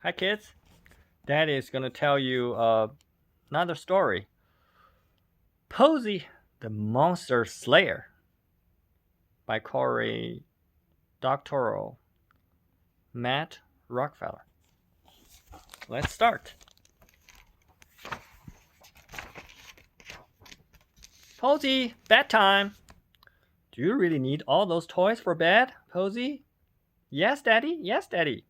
Hi, kids. Daddy is going to tell you another story. Posey, the Monster Slayer by Corey Doctoral Matt Rockefeller. Let's start. Posey, bedtime. Do you really need all those toys for bed, Posey? Yes, Daddy. Yes, Daddy.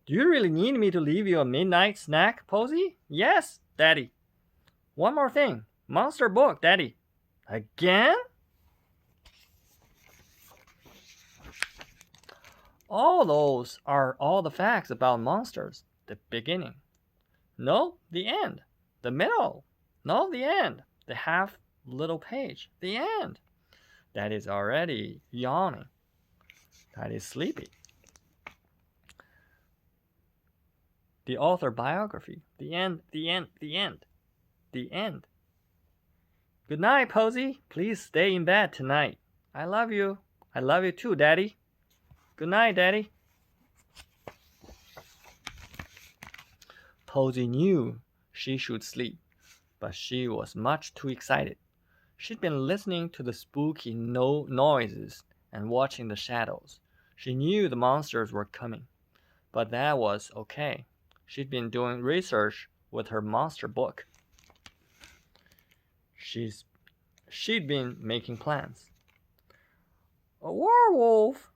Do you really need me to leave you a midnight snack, Posey? Yes, Daddy. One more thing. Monster book, Daddy. Again? All those are all the facts about monsters. The beginning. No, the end. The middle. No, the end. The half little page. The end. That is already yawning. That is sleepy. The author biography. The end, the end, the end. The end. Good night, Posey. Please stay in bed tonight. I love you. I love you too, Daddy. Good night, Daddy. Posey knew she should sleep, but she was much too excited. She'd been listening to the spooky noises and watching the shadows. She knew the monsters were coming, but that was okay. She'd been doing research with her monster book. She'd been making plans. A werewolf!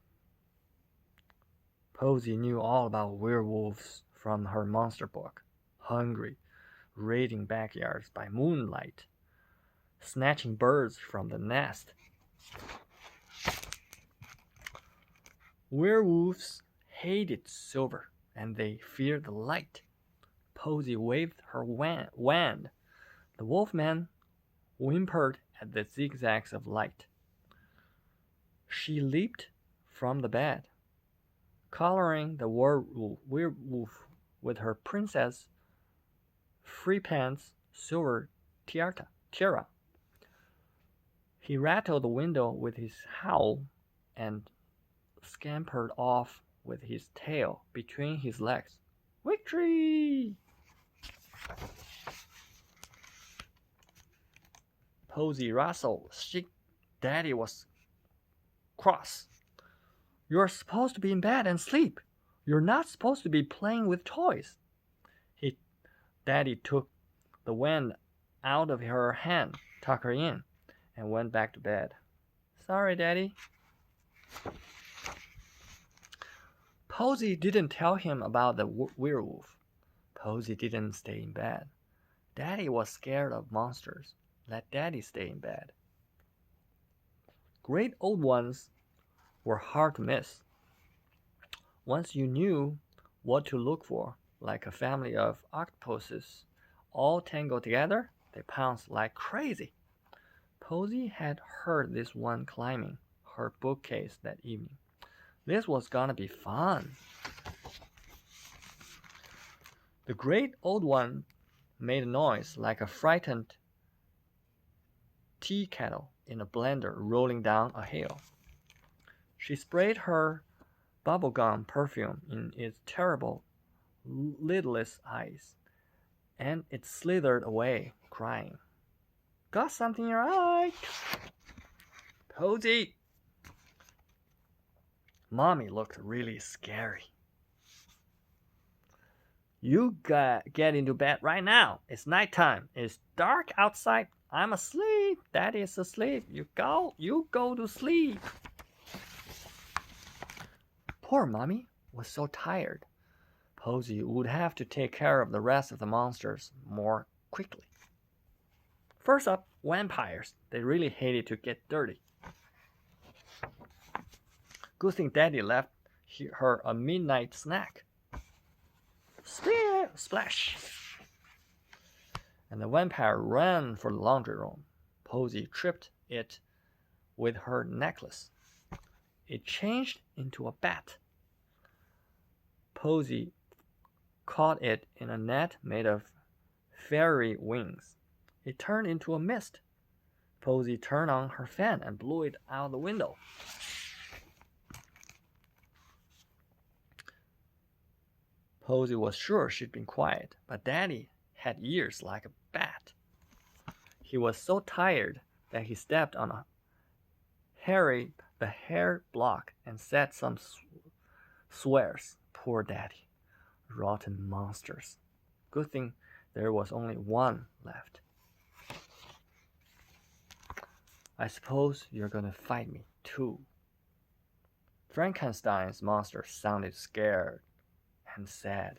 Posey knew all about werewolves from her monster book. Hungry, raiding backyards by moonlight, snatching birds from the nest. Werewolves hated silver, and they feared the light. Posey waved her wand. The wolfman whimpered at the zigzags of light. She leaped from the bed, collaring the werewolf with her princess Freepan's silver tiara. He rattled the window with his howl and scampered off with his tail between his legs. Victory! Posey rustled. Daddy was cross. You're supposed to be in bed and sleep. You're not supposed to be playing with toys. Daddy took the wand out of her hand, tucked her in, and went back to bed. Sorry, Daddy. Posey didn't tell him about the werewolf. Posey didn't stay in bed. Daddy was scared of monsters. Let Daddy stay in bed. Great old ones were hard to miss. Once you knew what to look for, like a family of octopuses, all tangled together, they pounced like crazy. Posey had heard this one climbing her bookcase that evening. This was gonna be fun. The great old one made a noise like a frightened tea kettle in a blender rolling down a hill. She sprayed her bubblegum perfume in its terrible, lidless eyes, and it slithered away, crying. Got something in your eye? Posey! Mommy looked really scary. You get into bed right now. It's nighttime. It's dark outside. I'm asleep. Daddy is asleep. You go to sleep. Poor Mommy was so tired. Posey would have to take care of the rest of the monsters more quickly. First up, vampires. They really hated to get dirty. Good thing Daddy left her a midnight snack. Splash! And the vampire ran for the laundry room. Posey tripped it with her necklace. It changed into a bat. Posey caught it in a net made of fairy wings. It turned into a mist. Posey turned on her fan and blew it out the window. Posey was sure she'd been quiet, but Daddy had ears like a bat. He was so tired that he stepped on the hair block and said some swears. Poor Daddy. Rotten monsters. Good thing there was only one left. I suppose you're gonna fight me, too. Frankenstein's monster sounded scared and sad.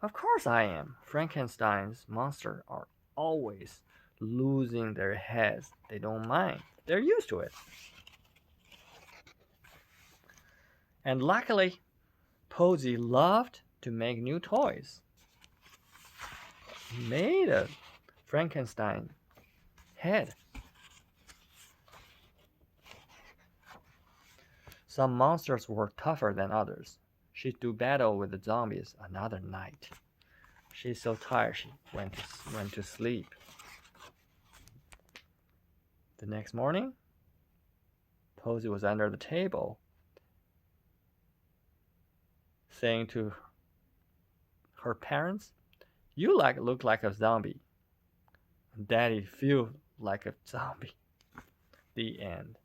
Of course I am. Frankenstein's monsters are always losing their heads. They don't mind. They're used to it. And luckily, Posey loved to make new toys. He made a Frankenstein head. Some monsters were tougher than others. She'd do battle with the zombies another night. She's so tired she went to sleep. The next morning, Posey was under the table, saying to her parents, "You look like a zombie. Daddy feel like a zombie." The end.